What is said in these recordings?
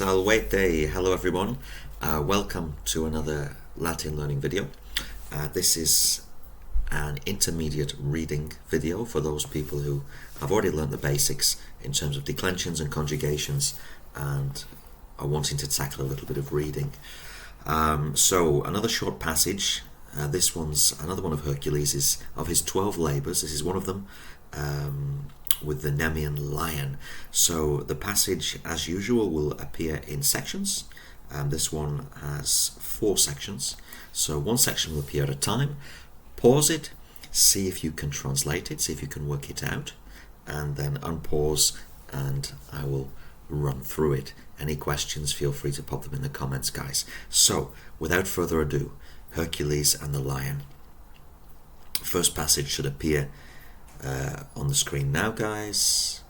Salvete, hello everyone. Welcome to another Latin learning video. This is an intermediate reading video for those people who have already learnt the basics in terms of declensions and conjugations and are wanting to tackle a little bit of reading. So another short passage. This one's another one of Hercules, is of his 12 labours. This is one of them. With the Nemean lion. So the passage, as usual, will appear in sections. This one has 4 sections. So one section will appear at a time. Pause it, see if you can translate it, see if you can work it out, and then unpause and I will run through it. Any questions, feel free to pop them in the comments, guys. So, without further ado, Hercules and the lion. First passage should appear on the screen now, guys.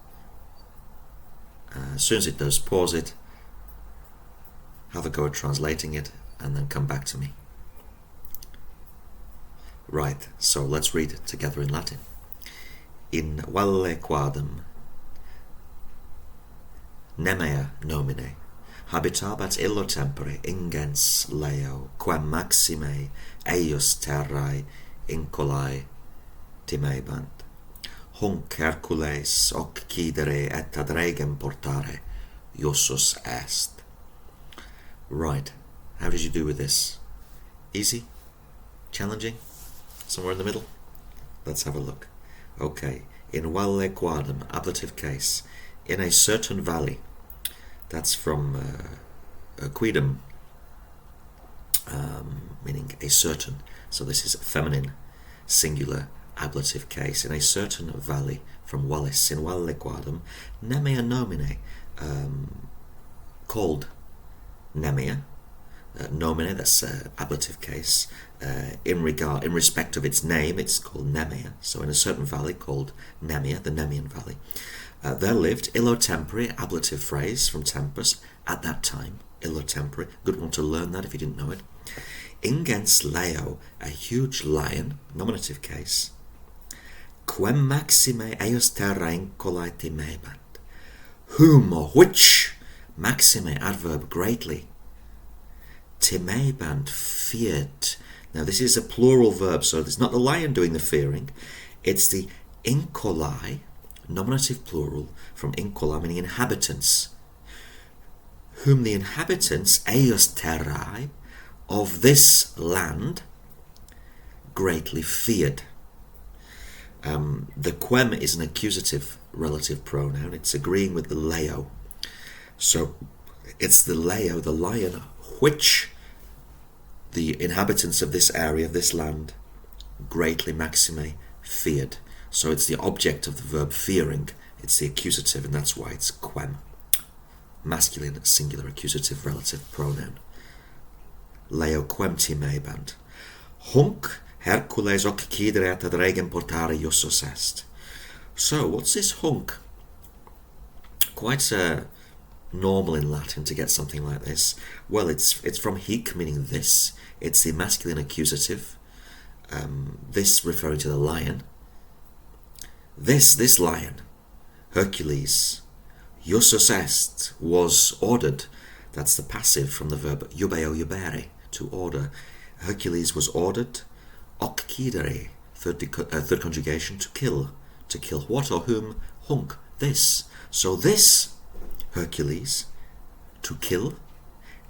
As soon as it does, pause it, have a go at translating it, and then come back to me. Right, so let's read it together in Latin. In valle quadam Nemea nomine habitabat illo tempore ingens leo quam maxime eius terrae incolae timebant. Hunc Hercules occidere et ad regem portare iussus est. Right, how did you do with this? Easy? Challenging? Somewhere in the middle? Let's have a look. Okay, in valle quadam, ablative case, in a certain valley. That's from quidam, meaning a certain. So this is feminine, singular, ablative case. In a certain valley, from vallis, in valle quadam, Nemea nomine, called Nemea, nomine, that's ablative case. In respect of its name, it's called Nemea. So in a certain valley called Nemea, the Nemean valley, there lived illo tempore, ablative phrase from tempus, at that time, illo tempore. Good one to learn that if you didn't know it. Ingens leo, a huge lion, nominative case. Quem maxime eius terrae incolae timebant, whom or which, maxime, adverb, greatly, timebant, feared. Now this is a plural verb, so it's not the lion doing the fearing, it's the incolae, nominative plural, from incola, meaning inhabitants, whom the inhabitants, eius terrae, of this land, greatly feared. The quem is an accusative relative pronoun. It's agreeing with the leo. So it's the leo, the lion, which the inhabitants of this area, of this land, greatly maxime feared. So it's the object of the verb fearing. It's the accusative, and that's why it's quem. Masculine, singular, accusative relative pronoun. Leo quem timebant. Hunc Hercules occidere et ad regem portare iussus est. So, what's this hunc? Quite normal in Latin to get something like this. Well, it's from hic, meaning this. It's the masculine accusative. This referring to the lion. This lion, Hercules, iussus est, was ordered. That's the passive from the verb iubeo iubere, to order. Hercules was ordered, occidere, third conjugation, to kill. To kill what or whom? Hunc, this. So this, Hercules, to kill,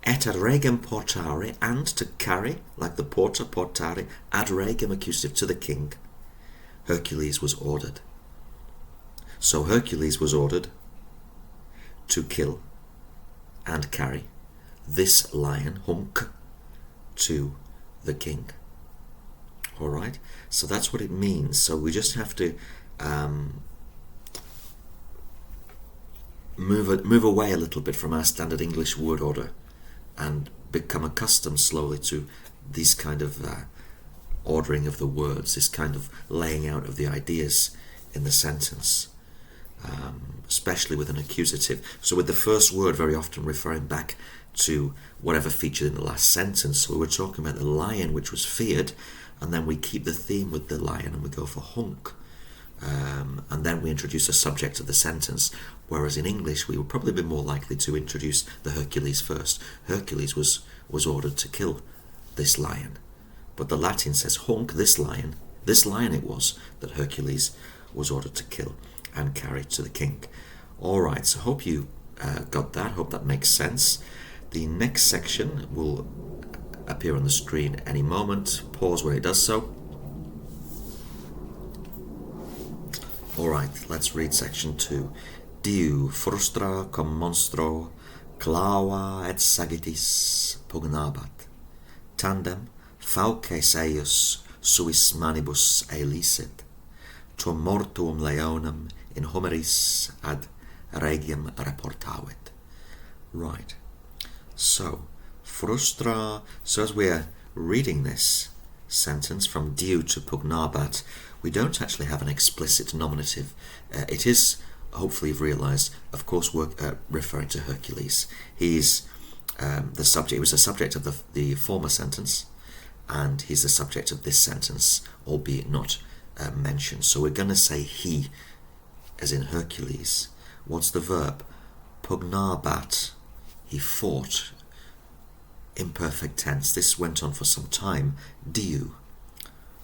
et ad regem portare, and to carry, like the porter, portare, ad regem, accusative, to the king. Hercules was ordered. So Hercules was ordered to kill and carry this lion, hunc, to the king. Alright, so that's what it means. So we just have to move away a little bit from our standard English word order and become accustomed slowly to these kind of ordering of the words, this kind of laying out of the ideas in the sentence, especially with an accusative. So with the first word very often referring back to whatever featured in the last sentence. So we were talking about the lion which was feared, and then we keep the theme with the lion and we go for hunc. and then we introduce a subject to the sentence, whereas in English we would probably be more likely to introduce the Hercules first. Hercules was ordered to kill this lion, but the Latin says hunc this lion it was that Hercules was ordered to kill and carry to the king. Alright, so hope you got that, hope that makes sense. The next section will appear on the screen any moment. Pause when it does so. Alright, let's read section 2. Diu frustra cum monstro clava et sagittis pugnabat. Tandem fauces eius suis manibus elicit. Tum mortuum leonum in humeris ad regiem reportavit. Right. So, frustra, so as we're reading this sentence from diu to pugnabat, we don't actually have an explicit nominative. It is, hopefully you've realised, of course, referring to Hercules. He's the subject. He was the subject of the former sentence, and he's the subject of this sentence, albeit not mentioned. So we're going to say he, as in Hercules. What's the verb? Pugnabat. He fought. Imperfect tense. This went on for some time. Diu.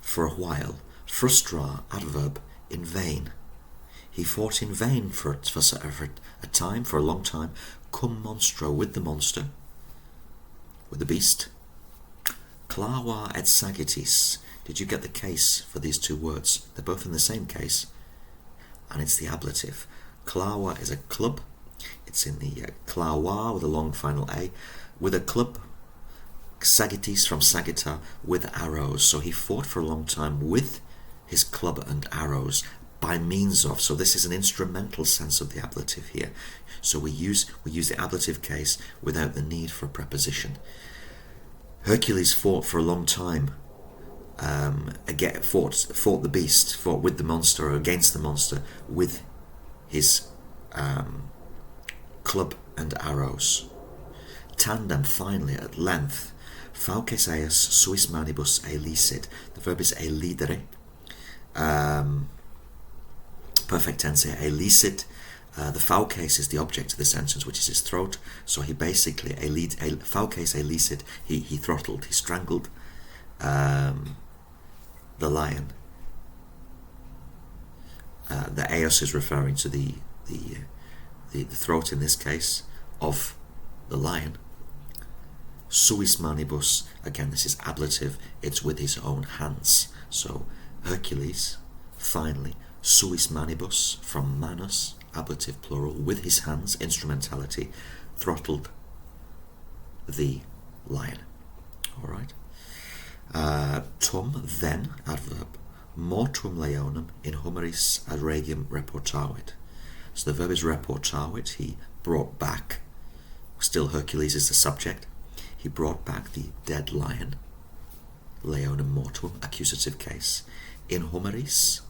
For a while. Frustra, adverb, in vain. He fought in vain for a time, for a long time. Cum monstro, with the monster, with the beast. Clava et sagittis. Did you get the case for these two words? They're both in the same case, and it's the ablative. Clava is a club. It's in the clava with a long final A, with a club. Sagittis from sagitta, with arrows. So he fought for a long time with his club and arrows, by means of. So this is an instrumental sense of the ablative here. So we use the ablative case without the need for a preposition. Hercules fought for a long time. Fought the beast, fought with the monster or against the monster with his club and arrows. Tandem, finally, at length. Fauces eius suis manibus elicit. The verb is elidere. Perfect tense here, elicit. The fauces is the object of the sentence, which is his throat. So he basically, fauces elicit, he throttled, he strangled the lion. The eos is referring to the throat in this case of the lion. Suis manibus, again this is ablative, it's with his own hands. So Hercules, finally, suis manibus, from manus, ablative plural, with his hands, instrumentality, throttled the lion. Alright. Tum, then, adverb, mortuum leonum in humeris ad regiem reportavit. So the verb is reportavit, he brought back, still Hercules is the subject, he brought back the dead lion, leonum mortuum, accusative case, in humeris.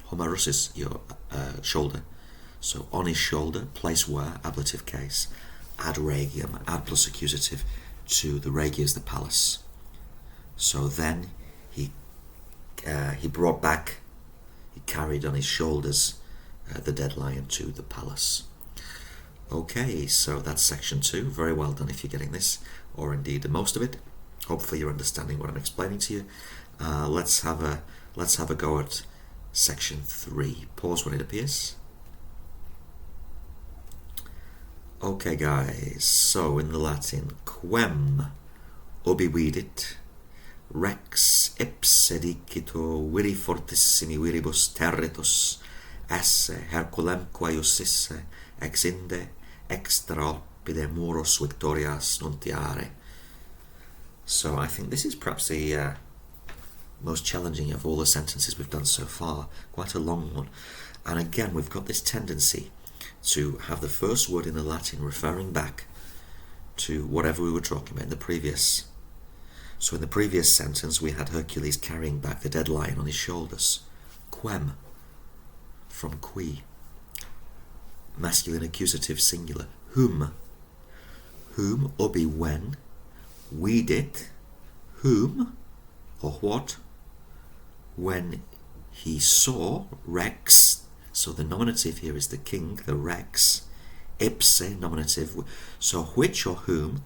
Humerus is your shoulder, so on his shoulder, place where, ablative case, ad regiem, ad plus accusative, to the regia is the palace. So then he brought back, he carried on his shoulders the dead lion to the palace. Okay, so that's section 2. Very well done if you're getting this, or indeed most of it. Hopefully you're understanding what I'm explaining to you. Let's have a go at section 3. Pause when it appears. Okay guys, so in the Latin, quem ubi vidit rex ipse dicito viri fortissimi viribus territus esse Herculem quaius isse ex inde extra oppide muros victorias nuntiare. So I think this is perhaps the most challenging of all the sentences we've done so far, quite a long one. And again, we've got this tendency to have the first word in the Latin referring back to whatever we were talking about in the previous. So in the previous sentence we had Hercules carrying back the dead lion on his shoulders. Quem, from qui. Masculine accusative singular. Whom. Whom, ubi, when. Vidit, whom, or what. When he saw, rex, so the nominative here is the king, the rex, ipse, nominative, so which or whom,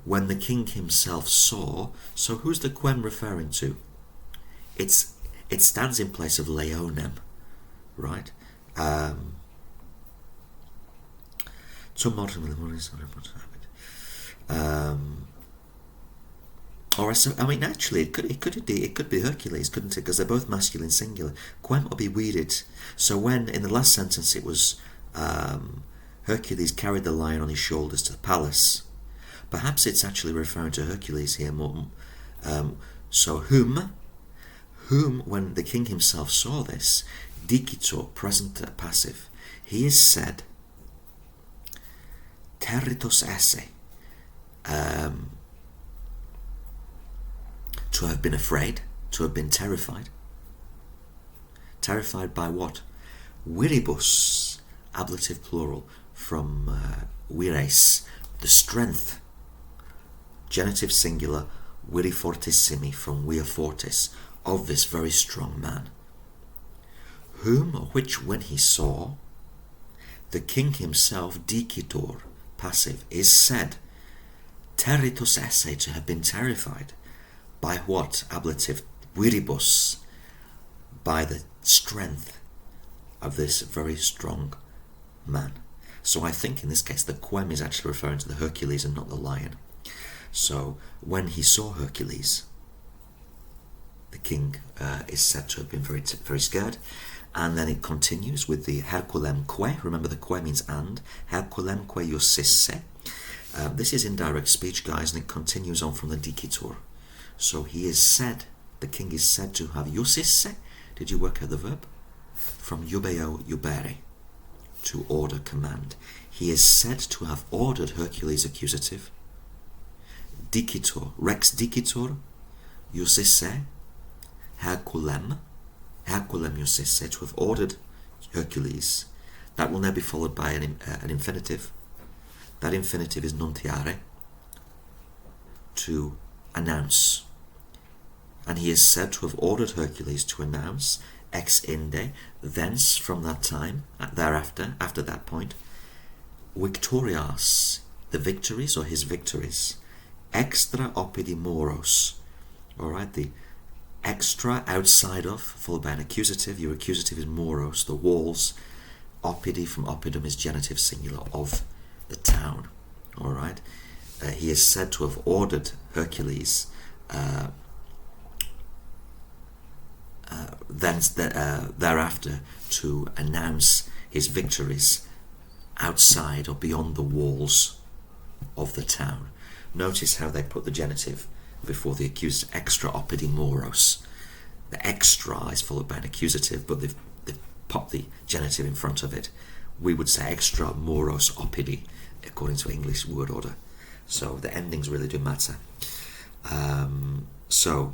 when the king himself saw, so who's the quem referring to? It stands in place of leonem, right? Or I mean, actually, it could be Hercules, couldn't it? Because they're both masculine singular. Quem will be weeded. So when in the last sentence it was Hercules carried the lion on his shoulders to the palace, perhaps it's actually referring to Hercules here more. So whom when the king himself saw this, dicitur, present passive, he is said, territus esse, to have been afraid, to have been terrified. Terrified by what? Viribus, ablative plural, from vires, the strength. Genitive singular, viri fortissimi, from vir fortis, of this very strong man. Whom or which when he saw, the king himself, dicitur, passive, is said, territus esse, to have been terrified. By what? Ablative, viribus, by the strength of this very strong man. So I think in this case the quem is actually referring to the Hercules and not the lion. So when he saw Hercules, the king is said to have been very scared. And then it continues with the Herculemque. Remember, the que means and. Herculemque iusisse. This is indirect speech, guys, and it continues on from the dicitur. So he is said, the king is said to have iusisse. Did you work out the verb? From iubeo iubere, to order, command. He is said to have ordered Hercules accusative. Dicitur, rex dicitur, iusisse, Herculem iusisse, to have ordered Hercules. That will now be followed by an infinitive. That infinitive is nuntiare, to announce. And he is said to have ordered Hercules to announce, ex inde, thence, from that time, thereafter, after that point, victorias, the victories or his victories, extra oppidi moros, alright, the extra, outside of, followed by an accusative. Your accusative is moros, the walls. Oppidi, from oppidum, is genitive singular, of the town. Alright, he is said to have ordered Hercules thereafter to announce his victories outside or beyond the walls of the town. Notice how they put the genitive before the accusative, extra oppidi moros. The extra is followed by an accusative, but they've popped the genitive in front of it. We would say extra moros oppidi, according to English word order. So the endings really do matter. So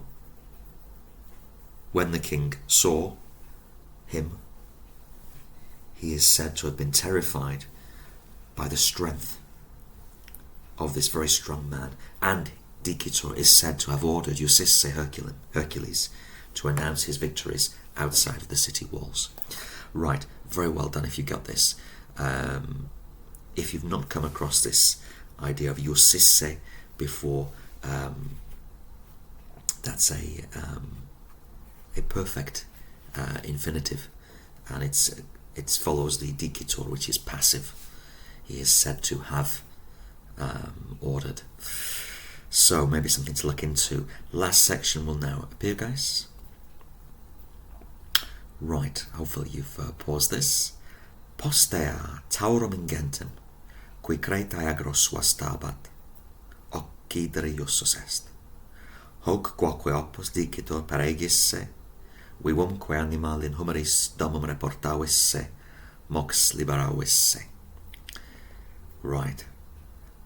when the king saw him, he is said to have been terrified by the strength of this very strong man, and dicitur is said to have ordered iusisse Hercules to announce his victories outside of the city walls. Right, very well done if you got this. If you've not come across this idea of iusisse before, that's a perfect infinitive, and it follows the dicitur, which is passive. He is said to have ordered. So maybe something to look into. Last section will now appear, guys. Right, hopefully you've paused this. Postea taurum ingentem, qui cretae agros vastabat, occidere iussus est. Hoc quoque opus dicitur peregisse, vivumque animal in humoris domum reportavisse, mox liberavisse. Right.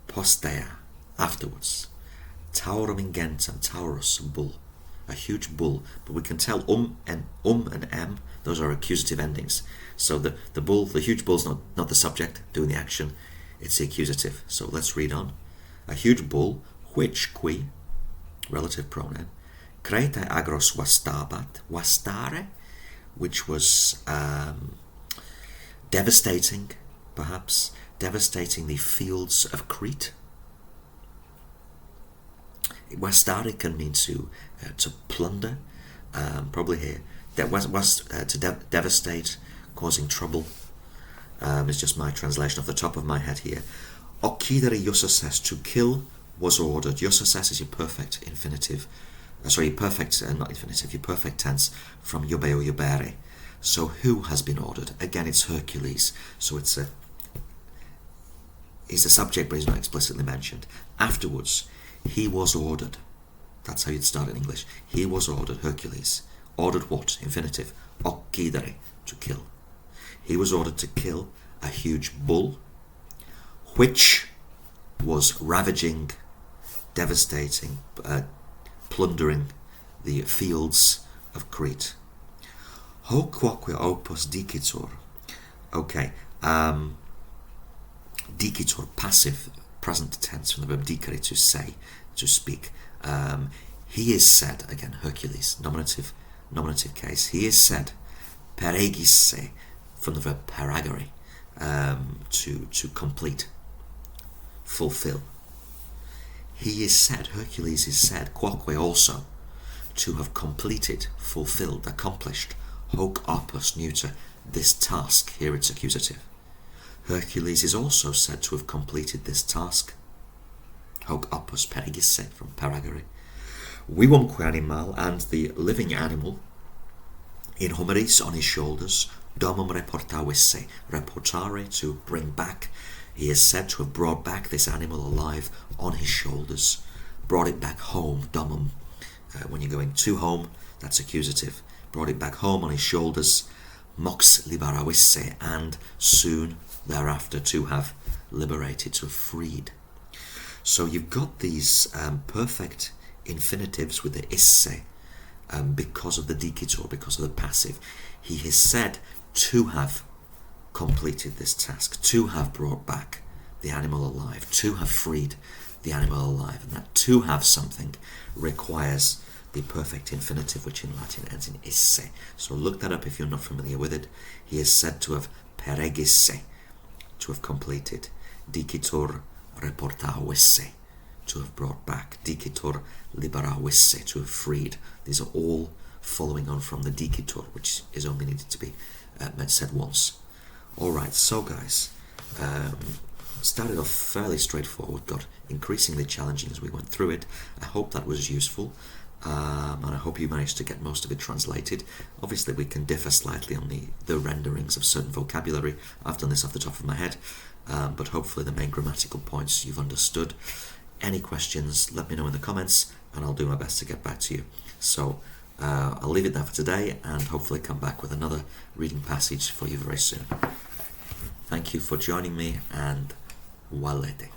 Postea, afterwards. Taurum ingentem, taurus, bull. A huge bull, but we can tell and m, those are accusative endings. So the bull, the huge bull's not the subject doing the action, it's the accusative. So let's read on. A huge bull, which, qui, relative pronoun, Kreta agros wastare, which was devastating, perhaps, devastating the fields of Crete. Wastare can mean to plunder, probably here. To devastate, causing trouble, is just my translation off the top of my head here. Okidere Yosses, to kill, was ordered. Yosses is your perfect infinitive, your perfect tense from yubeo yubere. So who has been ordered? Again, it's Hercules. So he's the subject, but he's not explicitly mentioned. Afterwards, he was ordered. That's how you'd start in English. He was ordered, Hercules. Ordered what? Infinitive. Okidere, to kill. He was ordered to kill a huge bull, which was ravaging, devastating, plundering the fields of Crete. Ho quoque opus dicitur. Okay. Dicitur, passive, present tense from the verb dicere, to say, to speak. He is said, again, Hercules, nominative case. He is said, peregisse, from the verb peragere, to complete, fulfill. He is said, Hercules is said, quoque also, to have completed, fulfilled, accomplished, hoc opus neuter, this task. Here it's accusative. Hercules is also said to have completed this task. Hoc opus peregisse, from peragere. Vivumque animal, and the living animal, in homeris, on his shoulders, domum reportavisse, reportare, to bring back. He is said to have brought back this animal alive on his shoulders, brought it back home, domum. When you're going to home, that's accusative. Brought it back home on his shoulders, mox liberavisse, and soon thereafter to have liberated, to have freed. So you've got these perfect infinitives with the isse, because of the dicitur, because of the passive. He is said to have completed this task, to have brought back the animal alive, to have freed the animal alive, and that to have something requires the perfect infinitive, which in Latin ends in isse. So look that up if you're not familiar with it. He is said to have peregisse, to have completed, dicitur reportavisse, to have brought back, dicitur liberavisse, to have freed. These are all following on from the dicitur, which is only needed to be said once. Alright, so guys, started off fairly straightforward, got increasingly challenging as we went through it. I hope that was useful, and I hope you managed to get most of it translated. Obviously we can differ slightly on the renderings of certain vocabulary. I've done this off the top of my head, but hopefully the main grammatical points you've understood. Any questions, let me know in the comments, and I'll do my best to get back to you. So I'll leave it there for today, and hopefully come back with another reading passage for you very soon. Thank you for joining me, and walete.